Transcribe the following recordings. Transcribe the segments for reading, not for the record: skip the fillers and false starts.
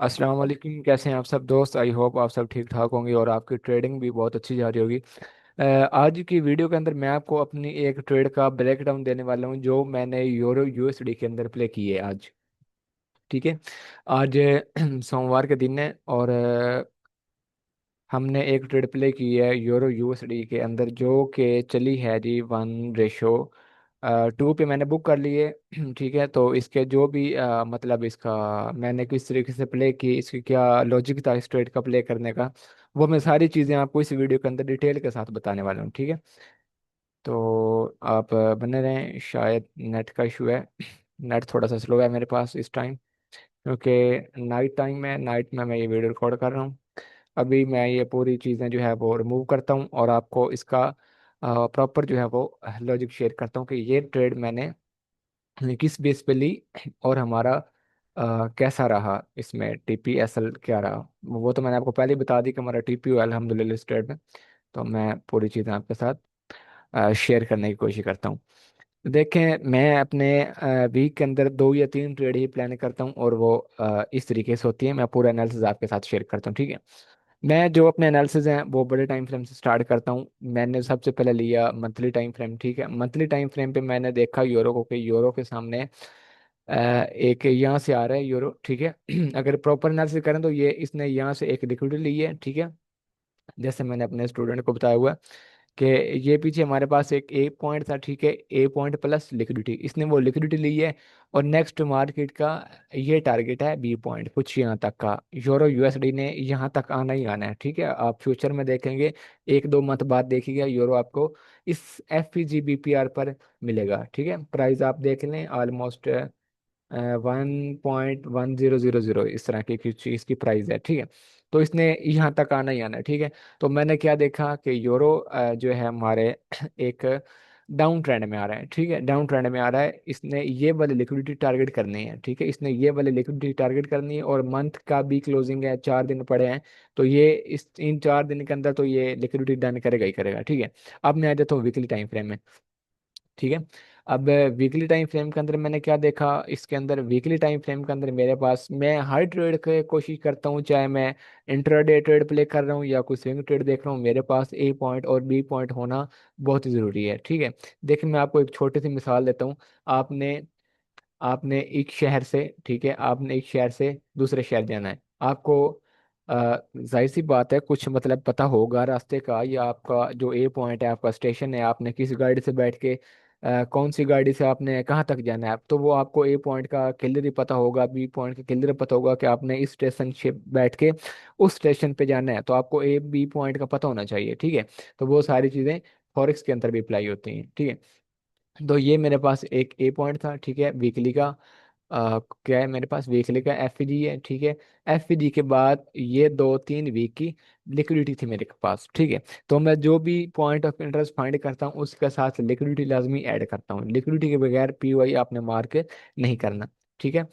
अस्सलाम वालेकुम। कैसे हैं आप सब दोस्त? आई होप आप सब ठीक ठाक होंगे और आपकी ट्रेडिंग भी बहुत अच्छी जा रही होगी। आज की वीडियो के अंदर मैं आपको अपनी एक ट्रेड का ब्रेक डाउन देने वाला हूं जो मैंने यूरो यूएसडी के अंदर प्ले की है आज। ठीक है। आज सोमवार के दिन है और हमने एक ट्रेड प्ले की है यूरो यूएसडी के अंदर जो कि चली है जी 1:2 पे मैंने बुक कर ली है। ठीक है। तो इसके जो भी मतलब इसका मैंने किस तरीके से प्ले की, इसकी क्या लॉजिक था इस ट्रेड का प्ले करने का, वो मैं सारी चीज़ें आपको इस वीडियो के अंदर डिटेल के साथ बताने वाला हूँ। ठीक है। तो आप बने रहें। शायद नेट का इशू है। नेट थोड़ा सा स्लो है मेरे पास इस टाइम, क्योंकि नाइट टाइम में नाइट में मैं ये वीडियो रिकॉर्ड कर रहा हूँ। अभी मैं ये पूरी चीज़ें जो है वो रिमूव करता हूँ और आपको इसका प्रॉपर जो है वो लॉजिक शेयर करता हूँ कि ये ट्रेड मैंने किस बेस पे ली और हमारा कैसा रहा, इसमें टीपीएसएल क्या रहा। वो तो मैंने आपको पहले ही बता दी कि हमारा टीपीओ अल्हम्दुलिल्लाह इस ट्रेड में। तो मैं पूरी चीज़ें आपके साथ शेयर करने की कोशिश करता हूँ। देखें, मैं अपने वीक के अंदर 2 या 3 ट्रेड ही प्लान करता हूँ और वो इस तरीके से होती है। मैं पूरा एनालिसिस आपके साथ शेयर करता हूँ। ठीक है। मैं जो अपने एनालिसिस हैं वो बड़े टाइम फ्रेम से स्टार्ट करता हूँ। मैंने सबसे पहले लिया मंथली टाइम फ्रेम। ठीक है। मंथली टाइम फ्रेम पे मैंने देखा यूरो को कि यूरो के सामने एक यहाँ से आ रहा है यूरो। ठीक है। अगर प्रॉपर एनालिसिस करें तो ये इसने यहाँ से एक लिक्विडिटी ली है। ठीक है। जैसे मैंने अपने स्टूडेंट को बताया हुआ कि ये पीछे हमारे पास एक ए पॉइंट था। ठीक है। ए पॉइंट प्लस लिक्विडिटी, इसने वो लिक्विडिटी ली है। और नेक्स्ट मार्केट का ये टारगेट है बी पॉइंट, कुछ यहाँ तक का। यूरो यूएसडी ने यहाँ तक आना ही आना है। ठीक है। आप फ्यूचर में देखेंगे 1-2 मंथ बाद देखिएगा यूरो आपको इस F P G B P R पर मिलेगा। ठीक है। प्राइस आप देख लें ऑलमोस्ट 1.1000 इस तरह की कुछ चीज़ की प्राइस है। ठीक है। तो इसने यहाँ तक आना ही आना है। ठीक है। तो मैंने क्या देखा कि यूरो जो है हमारे एक डाउन ट्रेंड में आ रहा है। ठीक है। डाउन ट्रेंड में आ रहा है। इसने ये वाली लिक्विडिटी टारगेट करनी है। ठीक है। इसने ये वाली लिक्विडिटी टारगेट करनी है और मंथ का भी क्लोजिंग है, 4 दिन पड़े हैं। तो ये इस इन 4 दिन के अंदर तो ये लिक्विडिटी डन करेगा ही करेगा। ठीक है। अब मैं आ जाता हूँ वीकली टाइम फ्रेम में। ठीक है। अब वीकली टाइम फ्रेम के अंदर मैंने क्या देखा, इसके अंदर वीकली टाइम फ्रेम के अंदर मेरे पास, मैं हर ट्रेड की कोशिश करता हूँ, चाहे मैं इंट्राडे ट्रेड प्ले कर रहा हूँ या कोई स्विंग ट्रेड देख रहा हूँ, मेरे पास ए पॉइंट और बी पॉइंट होना बहुत ही ज़रूरी है। ठीक है। देखिए, मैं आपको एक छोटी सी मिसाल देता हूँ। आपने आपने एक शहर से, ठीक है, आपने एक शहर से दूसरे शहर जाना है। आपको जाहिर सी बात है कुछ मतलब पता होगा रास्ते का, या आपका जो ए पॉइंट है, आपका स्टेशन है, आपने किस गाड़ी से बैठ के कौन सी गाड़ी से आपने कहाँ तक जाना है। तो वो आपको ए पॉइंट का क्लियर ही पता होगा, बी पॉइंट का क्लियर पता होगा कि आपने इस स्टेशन से बैठ के उस स्टेशन पे जाना है। तो आपको ए बी पॉइंट का पता होना चाहिए। ठीक है। तो वो सारी चीज़ें फॉरेक्स के अंदर भी अप्लाई होती हैं। ठीक है। तो ये मेरे पास एक ए पॉइंट था। ठीक है। वीकली का क्या है मेरे पास, वीकली का एफ जी है। ठीक है। एफ जी के बाद ये 2-3 वीक की लिक्विडिटी थी मेरे पास। ठीक है। तो मैं जो भी पॉइंट ऑफ इंटरेस्ट फाइंड करता हूँ उसके साथ लिक्विडिटी लाजमी ऐड करता हूँ। लिक्विडिटी के बगैर पी वाई आपने मार्क नहीं करना। ठीक है।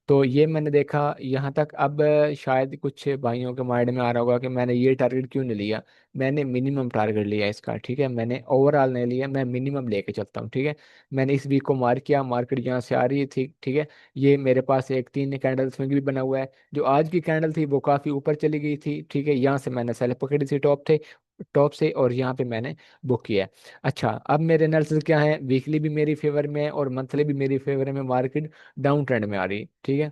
तो ये मैंने देखा यहाँ तक। अब शायद कुछ भाइयों के माइंड में आ रहा होगा कि मैंने ये टारगेट क्यों नहीं लिया। मैंने मिनिमम टारगेट लिया इसका। ठीक है। मैंने ओवरऑल नहीं लिया, मैं मिनिमम लेके चलता हूँ। ठीक है। मैंने इस वीक को मार्क किया, मार्केट यहाँ से आ रही थी। ठीक है। ये मेरे पास एक 3 कैंडल स्विंग भी बना हुआ है। जो आज की कैंडल थी वो काफ़ी ऊपर चली गई थी। ठीक है। यहाँ से मैंने सेल पकड़ी थी टॉप थे, टॉप से, और यहाँ पे मैंने बुक किया है। अच्छा, अब मेरे एनालिसिस क्या है, वीकली भी मेरी फेवर में है और मंथली भी मेरी फेवर में, मार्केट डाउन ट्रेंड में आ रही है। ठीक है।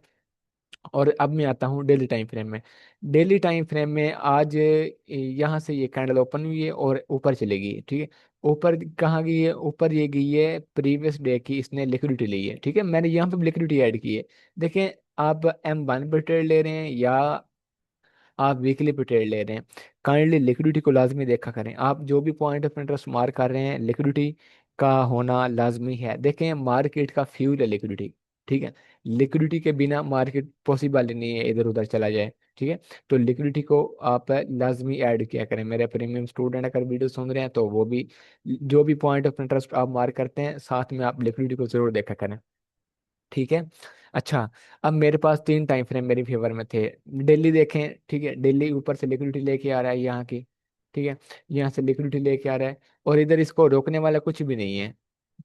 और अब मैं आता हूँ डेली टाइम फ्रेम में। डेली टाइम फ्रेम में आज यहाँ से ये कैंडल ओपन हुई है और ऊपर चली गई है। ठीक है। ऊपर कहाँ गई है? ऊपर ये गई है प्रीवियस डे की, इसने लिक्विडिटी ली है। ठीक है। मैंने यहाँ पे लिक्विडिटी ऐड की है। देखें, आप M1 पे ट्रेड ले रहे हैं या आप वीकली पे ट्रेड ले रहे हैं, काइंडली लिक्विडिटी को लाजमी देखा करें। आप जो भी पॉइंट ऑफ इंटरेस्ट मार्क कर रहे हैं, लिक्विडिटी का होना लाजमी है। देखें, मार्केट का फ्यूल है लिक्विडिटी। ठीक है। लिक्विडिटी के बिना मार्केट पॉसिबल ही नहीं है इधर उधर चला जाए। ठीक है। तो लिक्विडिटी को आप लाजमी ऐड किया करें। मेरे प्रीमियम स्टूडेंट अगर वीडियो सुन रहे हैं तो वो भी, जो भी पॉइंट ऑफ इंटरेस्ट आप मार्क करते हैं, साथ में आप लिक्विडिटी को जरूर देखा करें। ठीक है। अच्छा, अब मेरे पास 3 टाइम फ्रेम मेरी फेवर में थे। डेली देखें। ठीक है। डेली ऊपर से लिक्विडिटी लेके आ रहा है यहाँ की। ठीक है। यहाँ से लिक्विडिटी लेके आ रहा है और इधर इसको रोकने वाला कुछ भी नहीं है।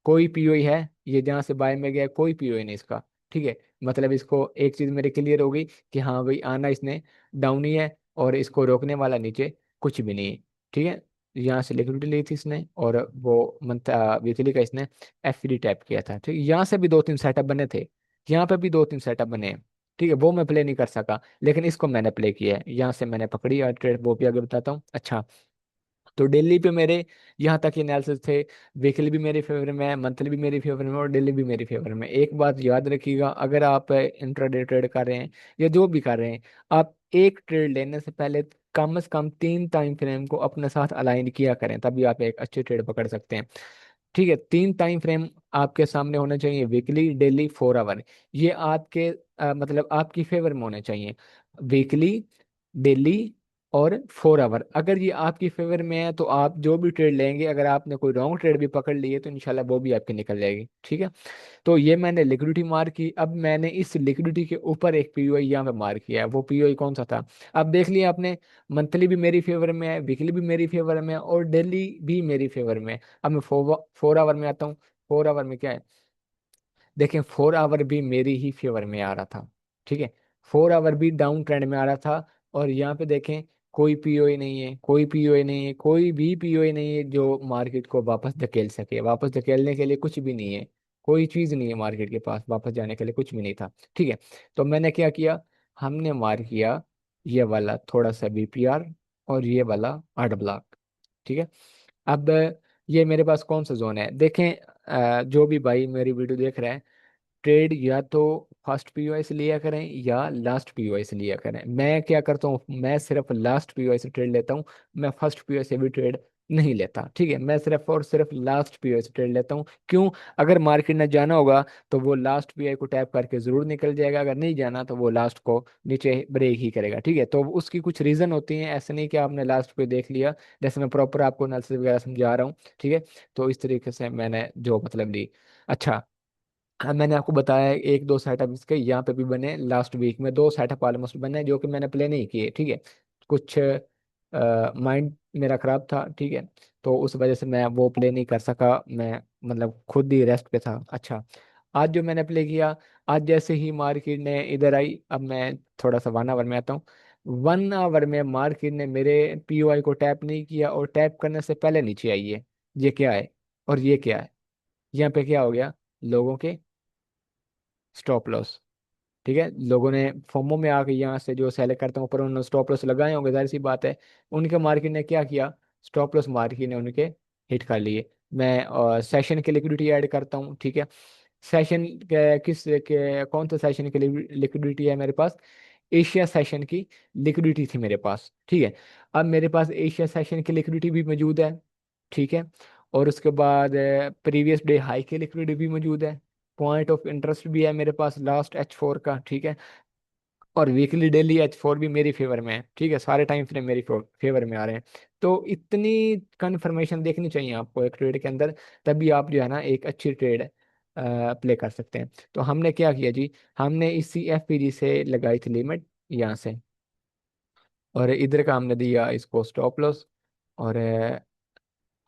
कोई पीओई है, ये जहाँ से बाय में गया, कोई पीओई नहीं इसका। ठीक है। मतलब इसको एक चीज मेरी क्लियर हो गई कि हाँ भाई आना इसने डाउन ही है, और इसको रोकने वाला नीचे कुछ भी नहीं है। ठीक है, यहाँ से लिक्विडिटी ली थी इसने, और वो मंथ वीकली का इसने एफ टैप किया था। ठीक है, यहाँ से भी दो तीन सेटअप बने थे, यहाँ पे भी दो तीन सेटअप बने हैं। ठीक है, वो मैं प्ले नहीं कर सका, लेकिन इसको मैंने प्ले किया है, यहाँ से मैंने पकड़ी और ट्रेड, वो भी आगे बताता हूँ। अच्छा, तो डेली पे मेरे यहाँ तक एनालिसिस थे, वीकली भी मेरे फेवर में है, मंथली भी मेरे फेवर में, और डेली भी मेरे फेवर में। एक बात याद रखिएगा, अगर आप इंट्राडे ट्रेड कर रहे हैं या जो भी कर रहे हैं, आप एक ट्रेड लेने से पहले कम से कम 3 टाइम फ्रेम को अपने साथ अलाइन किया करें, तभी आप एक अच्छी ट्रेड पकड़ सकते हैं। ठीक है, 3 टाइम फ्रेम आपके सामने होने चाहिए, वीकली, डेली, 4 आवर। ये आपके मतलब आपकी फेवर में होने चाहिए, वीकली, डेली और 4 आवर। अगर ये आपकी फेवर में है तो आप जो भी ट्रेड लेंगे, अगर आपने कोई रॉन्ग ट्रेड भी पकड़ ली है तो इंशाल्लाह वो भी आपकी निकल जाएगी। ठीक है, तो ये मैंने लिक्विडिटी मार की। अब मैंने इस लिक्विडिटी के ऊपर एक पीओआई यहाँ पे मार किया है, वो पीओआई कौन सा था? अब देख लिया आपने, मंथली भी मेरी फेवर में है, वीकली भी मेरी फेवर में है, और डेली भी मेरी फेवर में है। अब मैं 4 आवर में आता हूँ। 4 आवर में क्या है, देखें 4 आवर भी मेरी ही फेवर में आ रहा था। ठीक है, 4 आवर भी डाउन ट्रेंड में आ रहा था, और यहाँ पे देखें कोई पीओए नहीं है, कोई पीओए नहीं है, कोई भी पीओए नहीं है जो मार्केट को वापस धकेल सके। वापस धकेलने के लिए कुछ भी नहीं है, कोई चीज़ नहीं है मार्केट के पास, वापस जाने के लिए कुछ भी नहीं था। ठीक है, तो मैंने क्या किया, हमने मार किया ये वाला थोड़ा सा बीपीआर, और ये वाला 8 ब्लॉक। ठीक है, अब ये मेरे पास कौन सा जोन है देखें, जो भी भाई मेरी वीडियो देख रहे हैं, ट्रेड या तो फर्स्ट पीओआई से लिया करें या लास्ट पीओआई से लिया करें। मैं क्या करता हूँ, मैं सिर्फ लास्ट पीओआई से ट्रेड लेता हूँ, मैं फर्स्ट पीओआई से भी ट्रेड नहीं लेता। ठीक है, मैं सिर्फ और सिर्फ लास्ट पीओआई से ट्रेड लेता हूँ। क्यों? अगर मार्केट ने जाना होगा तो वो लास्ट पीओआई को टैप करके जरूर निकल जाएगा, अगर नहीं जाना तो वो लास्ट को नीचे ब्रेक ही करेगा। ठीक है, तो उसकी कुछ रीजन होती हैं, ऐसे नहीं कि आपने लास्ट पे देख लिया, जैसे मैं प्रॉपर आपको एनालिसिस वगैरह समझा रहा हूँ। ठीक है, तो इस तरीके से मैंने जो मतलब ली। अच्छा, हाँ, मैंने आपको बताया एक दो सेटअप इसके यहाँ पे भी बने, लास्ट वीक में 2 सेटअप ऑलमोस्ट बने जो कि मैंने प्ले नहीं किए। ठीक है, कुछ माइंड मेरा खराब था। ठीक है, तो उस वजह से मैं वो प्ले नहीं कर सका, मैं मतलब खुद ही रेस्ट पे था। अच्छा, आज जो मैंने प्ले किया, आज जैसे ही मार्केट ने इधर आई, अब मैं थोड़ा सा 1 आवर में आता हूँ। 1 आवर में मार्केट ने मेरे पीओआई को टैप नहीं किया, और टैप करने से पहले नीचे आई है। ये क्या है और ये क्या है? यहाँ पे क्या हो गया, लोगों के स्टॉप लॉस। ठीक है, लोगों ने फोमो में आके यहाँ से जो सेलेक्ट करते हैं ऊपर, उन्होंने स्टॉप लॉस लगाए होंगे, जाहिर सी बात है। उनके मार्केट ने क्या किया, स्टॉप लॉस मार्केट ने उनके हिट कर लिए। मैं सेशन की लिक्विडिटी ऐड करता हूँ। ठीक है, सेशन कौन सा सेशन की लिक्विडिटी है मेरे पास? एशिया सेशन की लिक्विडिटी थी मेरे पास। ठीक है, अब मेरे पास एशिया सेशन की लिक्विडिटी भी मौजूद है। ठीक है, और उसके बाद प्रीवियस डे हाई की लिक्विडिटी भी मौजूद है, पॉइंट ऑफ इंटरेस्ट भी है मेरे पास लास्ट H4 का। ठीक है, और वीकली डेली H4 भी मेरी फेवर में है। ठीक है, सारे टाइम फ्रेम मेरी फेवर में आ रहे हैं। तो इतनी कंफर्मेशन देखनी चाहिए आपको एक ट्रेड के अंदर, तभी आप जो है ना एक अच्छी ट्रेड प्ले कर सकते हैं। तो हमने क्या किया जी, हमने इसी FPG से लगाई थी लिमिट यहाँ से, और इधर का हमने दिया इसको स्टॉप लॉस, और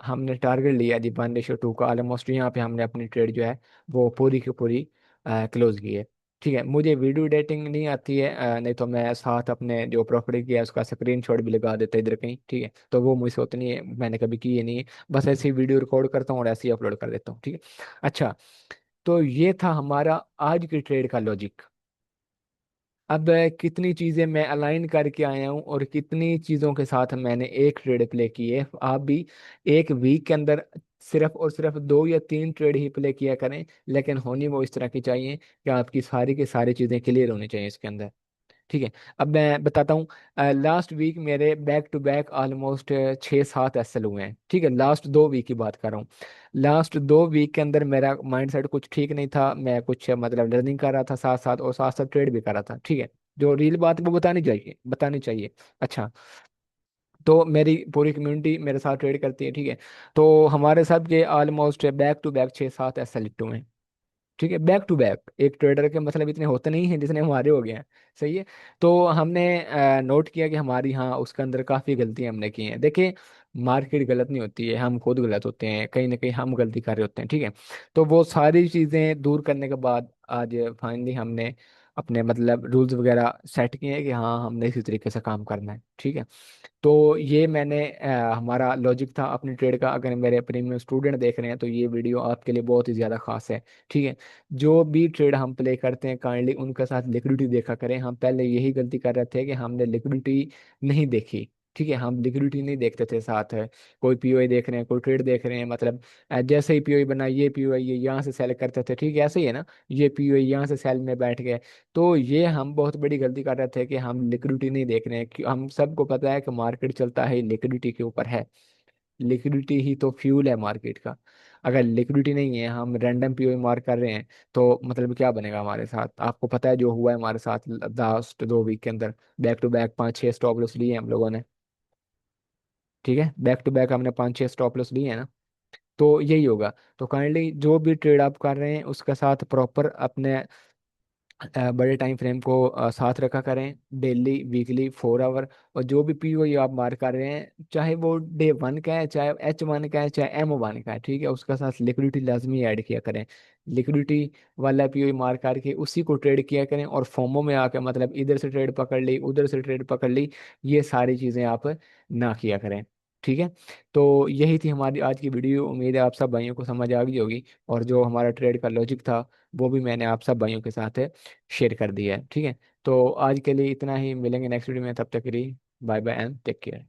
हमने टारगेट लिया जी 1:2 का ऑलमोस्ट। यहाँ पे हमने अपनी ट्रेड जो है वो पूरी की पूरी क्लोज की है। ठीक है, मुझे वीडियो एडिटिंग नहीं आती है, नहीं तो मैं साथ अपने जो प्रॉपर्टी किया है उसका स्क्रीनशॉट भी लगा देता इधर कहीं। ठीक है, तो वो मुझसे उतनी है, मैंने कभी की है नहीं है, बस ऐसे ही वीडियो रिकॉर्ड करता हूँ और ऐसे ही अपलोड कर देता हूँ। ठीक है, अच्छा, तो ये था हमारा आज की ट्रेड का लॉजिक। अब कितनी चीजें मैं अलाइन करके आया हूँ और कितनी चीजों के साथ मैंने एक ट्रेड प्ले की है। आप भी एक वीक के अंदर सिर्फ और सिर्फ 2 या 3 ट्रेड ही प्ले किया करें, लेकिन होनी वो इस तरह की चाहिए कि आपकी सारी की सारी चीजें क्लियर होनी चाहिए इसके अंदर। ठीक है, अब मैं बताता हूँ, लास्ट वीक मेरे back to back almost 6-7 SL हुए हैं। ठीक है, लास्ट 2 वीक की बात कर रहा हूँ। लास्ट 2 वीक के अंदर मेरा माइंड सेट कुछ ठीक नहीं था, मैं कुछ मतलब लर्निंग कर रहा था साथ साथ, और साथ साथ ट्रेड भी कर रहा था। ठीक है, जो रियल बात है वो बतानी चाहिए, बतानी चाहिए। अच्छा, तो मेरी पूरी कम्युनिटी मेरे साथ ट्रेड करती है। ठीक है, तो हमारे साथ ये almost back to back 6-7 SL हुए हैं। ठीक है, बैक टू बैक, एक ट्रेडर के मतलब इतने होते नहीं हैं जितने हमारे हो गए हैं। सही है, तो हमने नोट किया कि हमारी हाँ उसके अंदर काफ़ी गलतियां हमने की हैं। देखिए, मार्केट गलत नहीं होती है, हम खुद गलत होते हैं, कहीं ना कहीं हम गलती कर रहे होते हैं, ठीक है। तो वो सारी चीज़ें दूर करने के बाद आज फाइनली हमने अपने मतलब रूल्स वगैरह सेट किए हैं कि हाँ हमने इसी तरीके से काम करना है, ठीक है। तो ये मैंने हमारा लॉजिक था अपनी ट्रेड का। अगर मेरे प्रीमियम स्टूडेंट देख रहे हैं तो ये वीडियो आपके लिए बहुत ही ज़्यादा खास है, ठीक है। जो भी ट्रेड हम प्ले करते हैं काइंडली उनके साथ लिक्विडिटी देखा करें। हम पहले यही गलती कर रहे थे कि हमने लिक्विडिटी नहीं देखी, ठीक है। हम लिक्विडिटी नहीं देखते थे साथ है, कोई पीओआई देख रहे हैं, कोई ट्रेड देख रहे हैं, मतलब जैसे ही पीओआई बना ये पीओआई ये यहाँ से सेल करते थे, ठीक है, ऐसे ही है ना। ये पीओआई यहाँ से सेल में बैठ गए। तो ये हम बहुत बड़ी गलती कर रहे थे कि हम लिक्विडिटी नहीं देख रहे हैं, कि हम सबको पता है कि मार्केट चलता है लिक्विडिटी के ऊपर है। लिक्विडिटी ही तो फ्यूल है मार्केट का। अगर लिक्विडिटी नहीं है, हम रैंडम पीओ मार्क कर रहे हैं, तो मतलब क्या बनेगा हमारे साथ। आपको पता है जो हुआ है हमारे साथ लास्ट 2 वीक के अंदर, back to back 5-6 stop loss लिए हैं हम लोगों ने, ठीक है। बैक टू बैक हमने 5-6 स्टॉप लॉस लिए हैं ना। तो यही होगा। तो काइंडली जो भी ट्रेड आप कर रहे हैं उसके साथ प्रॉपर अपने बड़े टाइम फ्रेम को साथ रखा करें, डेली वीकली 4 आवर। और जो भी पी ओ आप मार कर रहे हैं, चाहे वो डे 1 का है, चाहे H1 का है, चाहे M1 का है, ठीक है, उसका साथ लिक्विडिटी लाजमी ऐड किया करें। लिक्विडिटी वाला पी ओ मार करके उसी को ट्रेड किया करें, और फोमो में आकर मतलब इधर से ट्रेड पकड़ ली उधर से ट्रेड पकड़ ली, ये सारी चीज़ें आप ना किया करें, ठीक है। तो यही थी हमारी आज की वीडियो। उम्मीद है आप सब भाइयों को समझ आ गई होगी, और जो हमारा ट्रेड का लॉजिक था वो भी मैंने आप सब भाइयों के साथ शेयर कर दिया है, ठीक है। तो आज के लिए इतना ही, मिलेंगे नेक्स्ट वीडियो में, तब तक के लिए bye bye and take care.